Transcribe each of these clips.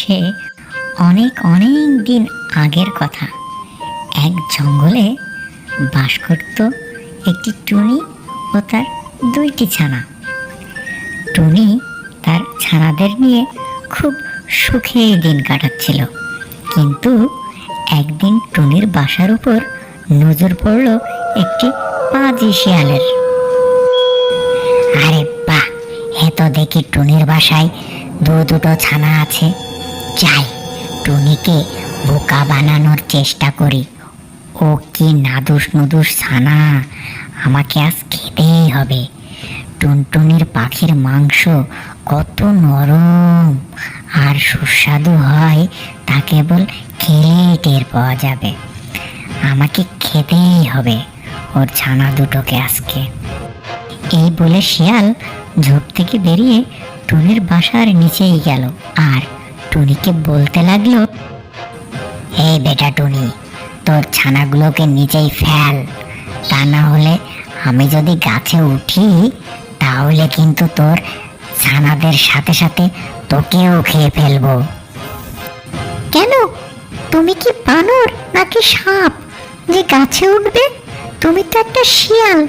সে অনেক অনেক দিন আগের কথা। এক জঙ্গলে বাস করত একটি টুনি ও তার দুইটি ছানা। টুনি তার ছানাদের নিয়ে খুব সুখে দিন কাটাচ্ছিল, কিন্তু একদিন টুনির বাসার উপর নজর পড়ল একটি পাজি শিয়ালের। আরে বাহ, এত দেখি টুনির বাসায় দুটো ছানা আছে। যাই, টুনিকে বোকা বানানোর চেষ্টা করি। ও কি নাদুস নুদুস ছানা, আমাকে আজ খেতেই হবে। টুনটুনির পাখির মাংস কত নরম আর সুস্বাদু হয়, তা কেবল খেলেই টের পাওয়া যাবে। আমাকে খেতেই হবে ওর ছানা দুটোকে আজকে। এই বলে শিয়াল ঝোপ থেকে বেরিয়ে টুনির বাসার নিচেই গেল আর টুনিকে বলতে লাগলো, এই বেটা টুনি, তোর ছানাগুলোকে নিচেই ফেল, তা না হলে আমি যদি গাছে উঠি তাহলে কিন্তু তোর ছানাদের সাথে সাথে তোকেও খেয়ে ফেলবো। কেন, তুমি কি বানর নাকি সাপ যে গাছে উঠবে? তুমি তো একটা শিয়াল,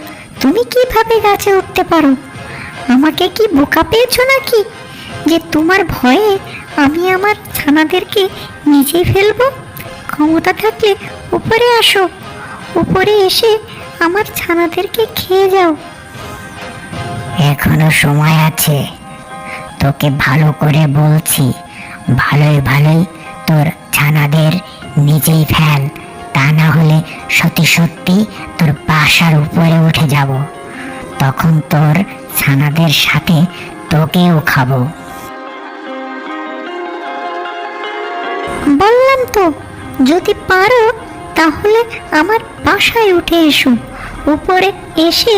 তুমি কিভাবে গাছে উঠতে পারো? আমাকে কি বোকা পেয়েছো নাকি যে তোমার ভয়ে আমি আমার ছানাদেরকে নিচে ফেলবো? ক্ষমতা থাকলে উপরে আসো, উপরে এসে আমার ছানাদেরকে খেয়ে যাও। এখনো সময় আছে, তোকে ভালো করে বলছি, ভালোই ভালোই তোর ছানাদের নিচেই ফেল, তা না হলে সত্যি সত্যি তোর বাসার উপরে উঠে যাব, তখন তোর ছানাদের সাথে তোকেও খাবো। বললাম তো, যদি পারো তাহলে আমার বাসায় উঠে এসো, উপরে এসে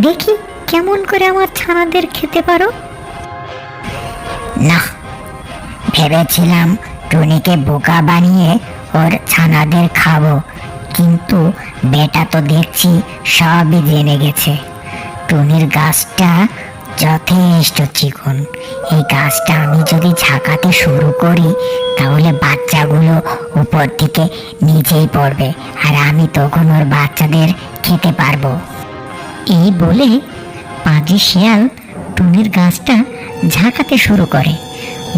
দেখি কেমন করে আমার ছানাদের খেতে পারো। না, ভেবেছিলাম টুনিকে বোকা বানিয়ে ওর ছানাদের খাবো, কিন্তু বেটা তো দেখছি সবই জেনে গেছে। টুনির গাছটা যথেষ্ট চিকন, এই গাছটা আমি যদি ঝাঁকাতে শুরু করি তাহলে বাচ্চাগুলো উপর থেকে নিচেই পড়বে আর আমি তখন ওর বাচ্চাদের খেতে পারবো। এই বলে পাজি শিয়াল টুনির গাছটা ঝাঁকাতে শুরু করে।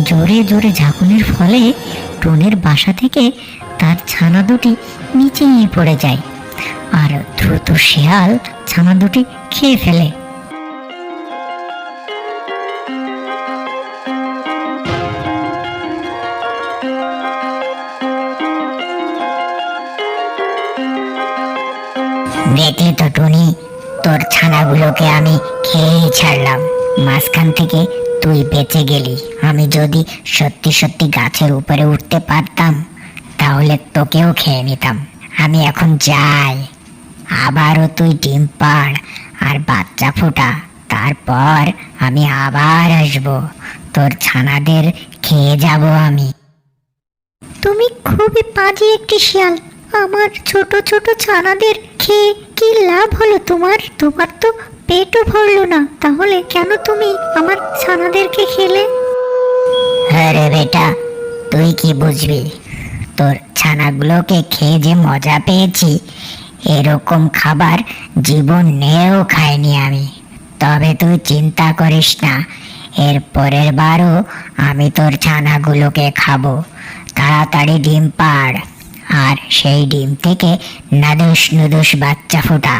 জোরে জোরে ঝাঁকুনির ফলে টুনির বাসা থেকে তার ছানা দুটি নিচেই পড়ে যায় আর দ্রুত শিয়াল ছানা দুটি খেয়ে ফেলে। দেখলি তো টুনি, তোর ছানাগুলোকে আমি খেয়েই ছাড়লাম, মাঝখান থেকে তুই বেঁচে গেলি। আমি যদি সত্যি সত্যি গাছের উপরে উঠতে পারতাম তাহলে তোকেও খেয়ে নিতাম। আমি এখন যাই, আবারও তুই ডিম পাড় আর বাচ্চা ফোটা, তারপর আমি আবার আসবো, তোর ছানাদের খেয়ে যাব আমি। তুমি খুবই পাজি একটি শিয়াল, আমার ছোট ছোট ছানাদের খেয়ে কি লাভ হলো তোমার? তোমার তো পেটও ভরলো না, তাহলে কেন তুমি আমার ছানাদেরকে খেলে? আরে বেটা, তুই কি বুঝবি? তোর ছানাগুলোকে খেয়ে যে মজা পেয়েছি, এরকম খাবার জীবন নিয়েও খাইনি আমি। তবে তুই চিন্তা করিস না, এর পরের বারও আমি তোর ছানাগুলোকে খাবো। তাড়াতাড়ি ডিম পাড় আর সেই ডিম থেকে নাদুস নুদুস বাচ্চা ফোটা।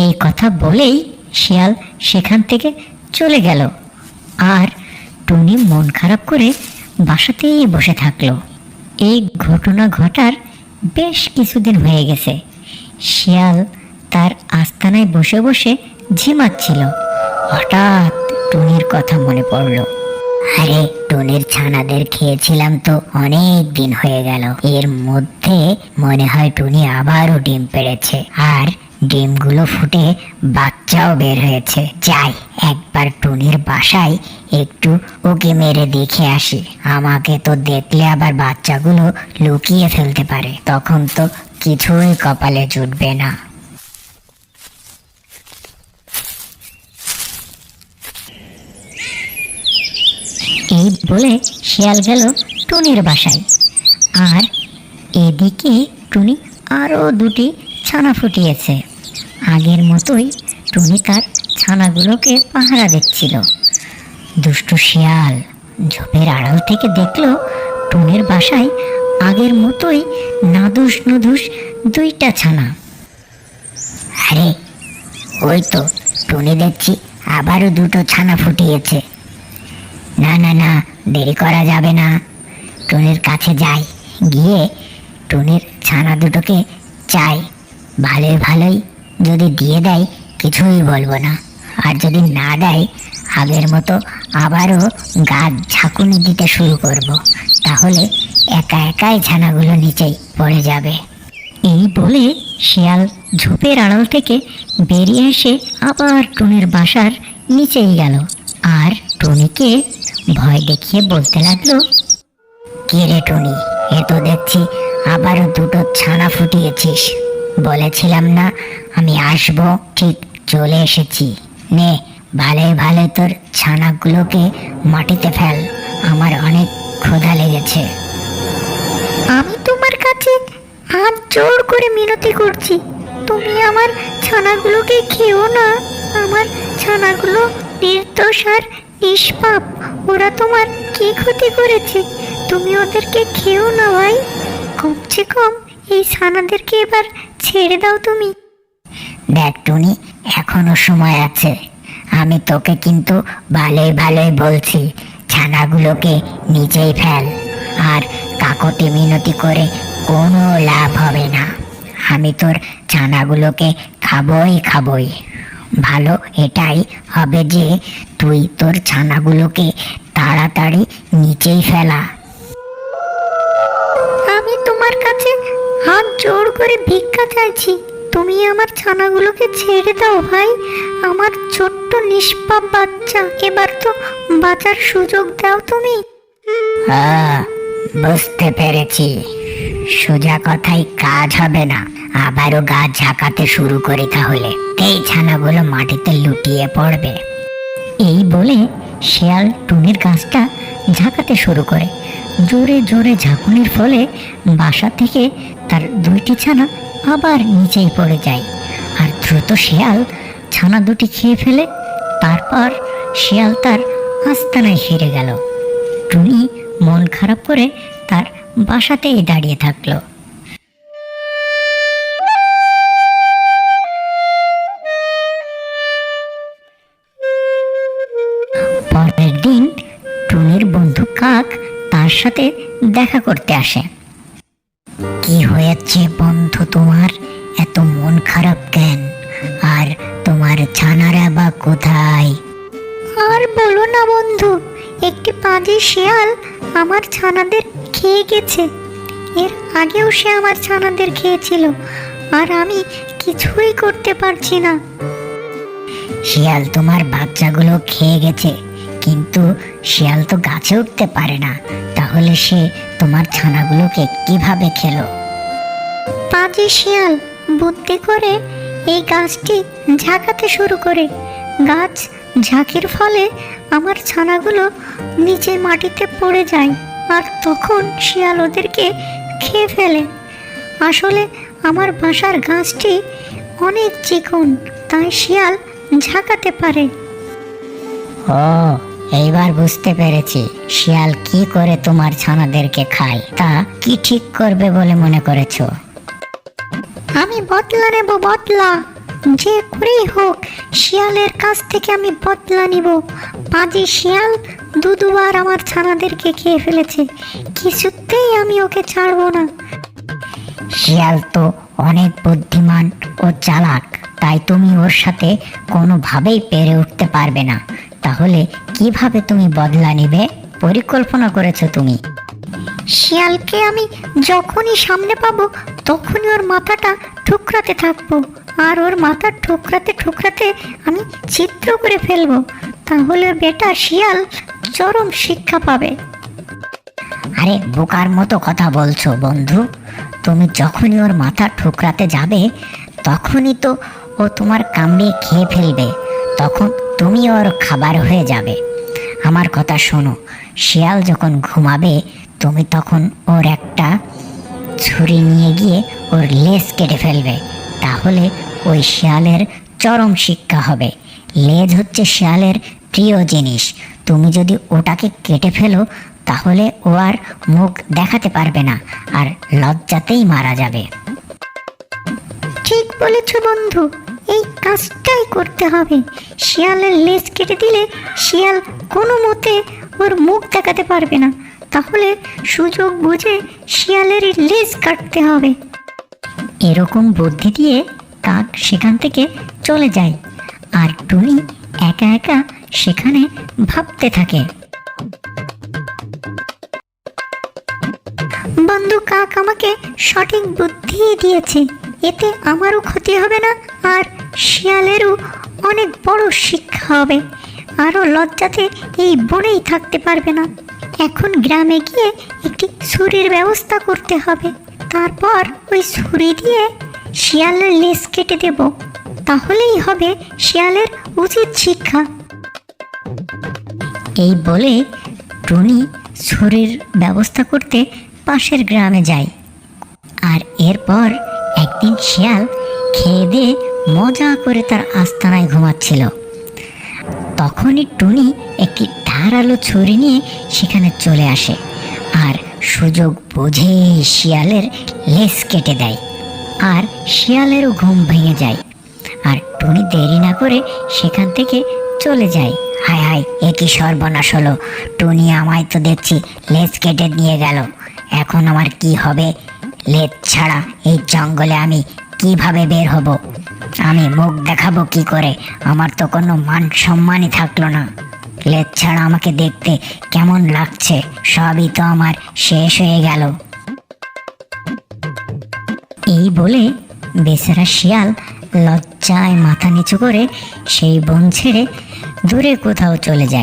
এই কথা বলেই শিয়াল সেখান থেকে চলে গেল আর টুনি মন খারাপ করে বাসাতেই বসে থাকলো। এই ঘটনা ঘটার বেশ কিছুদিন হয়ে গেছে। শিয়াল তার আস্তানায় বসে বসে ঝিমাচ্ছিল। হঠাৎ টুনির কথা মনে পড়লো। আরে, টুনির ছানাদের খেয়েছিলাম তো অনেক দিন হয়ে গেল, এর মধ্যে মনে হয় টুনি আবারও ডিম পেড়েছে আর ডিমগুলো ফুটে বাচ্চাও বের হয়েছে। যাই, একবার টুনির বাসায় একটু ওকে মেরে দেখে আসি, আমাকে তো দেখলে আবার বাচ্চাগুলো লুকিয়ে ফেলতে পারে, তখন তো কিছুই কপালে জুটবে না। এই বলে শিয়াল গেল টুনির বাসায়। আর এদিকে টুনি আরও দুটি ছানা ফুটিয়েছে। আগের মতোই টুনি তার ছানাগুলোকে পাহারা দিচ্ছিল। দুষ্টু শিয়াল ঝোপের আড়াল থেকে দেখল টুনির বাসায় আগের মতোই নাদুস নুদুস দুইটা ছানা। আরে ওই তো টুনি দেখছি আবারও দুটো ছানা ফুটিয়েছে। না না না, দেরি করা যাবে না, টুনির কাছে যাই, গিয়ে টুনির ছানা দুটোকে চাই। ভালোই ভালোই যদি দিয়ে দেয় কিছুই বলবো না, আর যদি না দেয় আগের মতো আবারও গাছ ঝাঁকুনি দিতে শুরু করব। তাহলে একা একাই ছানাগুলো নিচেই পড়ে যাবে। এই বলে শিয়াল ঝোপের আড়াল থেকে বেরিয়ে এসে আবার টুনির বাসার নিচেই গেল, আর টুনিকে ভয় দেখিয়ে বলতে লাগলো, কে রে টুনি, এ তো দেখছি আবারও দুটো ছানা ফুটিয়েছিস। বলেছিলাম না আমি আসবো, ঠিক চলে এসেছি। নে ভালোই ভালো তোর ছানাগুলোকে মাটিতে ফেল, আমার অনেক ক্ষুধা লেগেছে। আমি তোমার কাছে হাত জোর করে মিনতি করছি, তুমি আমার ছানাগুলোকে খেও না। আমার ছানাগুলো নির্দোষ আর নিষ্পাপ, ওরা তোমার কি ক্ষতি করেছে? তুমি ওদেরকে খেও না ভাই, কমসে কম এই ছানাদেরকে এবার ছেড়ে দাও তুমি। দেখ টুনি, এখনো সময় আছে, আমি তোকে কিন্তু ভালোই ভালোই বলছি, ছানাগুলোকে নিচেই ফেল। আর কাকতি মিনতি করে কোনো লাভ হবে না, আমি তোর ছানাগুলোকে খাবই খাবই। ভালো এটাই হবে যে তুই তোর ছানাগুলোকে তাড়াতাড়ি নিচেই ফেলা। আমি তোমার কাছে হাত জোর করে ভিক্ষা চাইছি, তুমি আমার ছানাগুলোকে ছেড়ে দাও ভাই, আমার ছোট্ট নিষ্পাপ বাচ্চা, এবার তো বাঁচার সুযোগ দাও তুমি। বুঝতে পেরেছি, সোজা কথাই কাজ হবে না, আবারও গাছ ঝাঁকাতে শুরু করি, তাহলে এই ছানাগুলো মাটিতে লুটিয়ে পড়বে। এই বলে শিয়াল টুনির গাছটা ঝাঁকাতে শুরু করে। জোরে জোরে ঝাঁকুনির ফলে বাসা থেকে তার দুইটি ছানা আবার নিচেই পড়ে যায়। আর দ্রুত শিয়াল ছানা দুটি খেয়ে ফেলে। তারপর শিয়াল তার আস্তানায় ফিরে গেল। টুনি মন খারাপ করে তার বাসাতেই দাঁড়িয়ে থাকলো। পরের দিন টুনির বন্ধু কাক তার সাথে দেখা করতে আসে। কি হয়েছে বন্ধু তোমার, এত মন খারাপ কেন? আর তোমার ছানারা বা কোথায়? আর বলো না বন্ধু, একটি পাজি শিয়াল আমার ছানাদের খেয়ে গেছে। এর আগেও সে আমার ছানাদের খেয়েছিল, আর আমি কিছুই করতে পারছি না। শিয়াল তোমার বাচ্চাগুলো খেয়ে গেছে, কিন্তু শিয়াল তো গাছে উঠতে পারে না, তাহলে সে তোমার ছানাগুলোকে কিভাবে খেলো? পাজি শিয়াল বুদ্ধি করে এই গাছটি ঝাঁকাতে শুরু করে। গাছ ঝাঁকির ফলে আমার ছানাগুলো নিচে মাটিতে পড়ে যায়, আর তখন শিয়াল ওদেরকে খেয়ে ফেলে। আসলে আমার বাসার গাছটি অনেক চিকন, তাই শিয়াল ঝাঁকাতে পারে। ও, এইবার বুঝতে পেরেছি শিয়াল কি করে তোমার ছানাদেরকে খায়। তা কি ঠিক করবে বলে মনে করেছো? আমি বদলা নেব, বদলা যে করেই হোক শিয়ালের কাছ থেকে আমি বদলা নিব। পাজি শিয়াল দুবার আমার ছানাদেরকে খেয়ে ফেলেছে, কিছুতেই আমি ওকে ছাড়বো না। শিয়াল তো অনেক বুদ্ধিমান ও চালাক, তাই তুমি ওর সাথে কোনোভাবেই পেরে উঠতে পারবে না। তাহলে কিভাবে তুমি বদলা নিবে পরিকল্পনা করেছো তুমি? শিয়ালকে আমি যখনই সামনে পাবো তখনই ওর মাথাটা ঠুকরাতে থাকবো, আর ওর মাথা ঠুকরাতে ঠুকরাতে আমি ছিদ্র করে ফেলবো। তাহলে বেটা শিয়াল চরম শিক্ষা পাবে। আরে বোকার মতো কথা বলছো বন্ধু, তুমি যখনই ওর মাথা ঠুকরাতে যাবে তখনই তো ও তোমার কামড়ে খেয়ে ফেলবে, তখন তুমি ওর খাবার হয়ে যাবে। আমার কথা শোনো, শিয়াল যখন ঘুমাবে তুমি তখন ওর একটা ছুরি নিয়ে গিয়ে ওর লেজ কেটে ফেলবে, তাহলে ওই শিয়ালের চরম শিক্ষা হবে। লেজ হচ্ছে শিয়ালের প্রিয় জিনিস, তুমি যদি ওটাকে কেটে ফেলো তাহলে ও আর মুখ দেখাতে পারবে না, আর লজ্জাতেই মারা যাবে। ঠিক বলেছ বন্ধু, এই কাজটাই করতে হবে। শিয়ালের লেজ কেটে দিলে শিয়াল কোনো মতে ওর মুখ দেখাতে পারবে না, তাহলে সুযোগ বুঝে শিয়ালের লেজ কাটতে হবে। এরকম বুদ্ধি দিয়ে কাক সেখান থেকে চলে যায়, আর টুনি একা একা সেখানে ভাবতে থাকে। বন্ধু কাক আমাকে সঠিক বুদ্ধি দিয়েছে, এতে আমারও ক্ষতি হবে না, আর শিয়ালেরও অনেক বড় শিক্ষা হবে। আরও লজ্জাতে এই বনেই থাকতে পারবে না। এখন গ্রামে গিয়ে একটি ছুরির ব্যবস্থা করতে হবে, তারপর ওই ছুরি দিয়ে শিয়ালের লেজ কেটে দেব, তাহলেই হবে শিয়ালের উচিত শিক্ষা। এই বলে টুনি ছুরির ব্যবস্থা করতে পাশের গ্রামে যায়। আর এরপর একদিন শিয়াল খেয়ে দিয়ে মজা করে তার আস্তানায় ঘুমাচ্ছিল। তখনই টুনি একটি ধারালো ছুরি নিয়ে সেখানে চলে আসে, আর সুযোগ বুঝে শিয়ালের লেজ কেটে দেয়, আর শিয়ালেরও ঘুম ভেঙে যায়। আর টুনি দেরি না করে সেখান থেকে চলে যায়। হায় হায়, এ কি সর্বনাশ হলো! টুনি আমায় তো দেখছি লেজ কেটে নিয়ে গেল, এখন আমার কি হবে? লেজ ছাড়া এই জঙ্গলে আমি কিভাবে বের হব? আমি মুখ দেখাবো কি করে? আমার তো কোনো মান সম্মানই থাকলো না। লেজ ছাড়া আমাকে দেখতে কেমন লাগছে, সবই তো আমার শেষ হয়ে গেল। এই বলে বেচারা শিয়াল লজ্জায় মাথা নিচু করে সেই বন ছেড়ে দূরে কোথাও চলে যায়।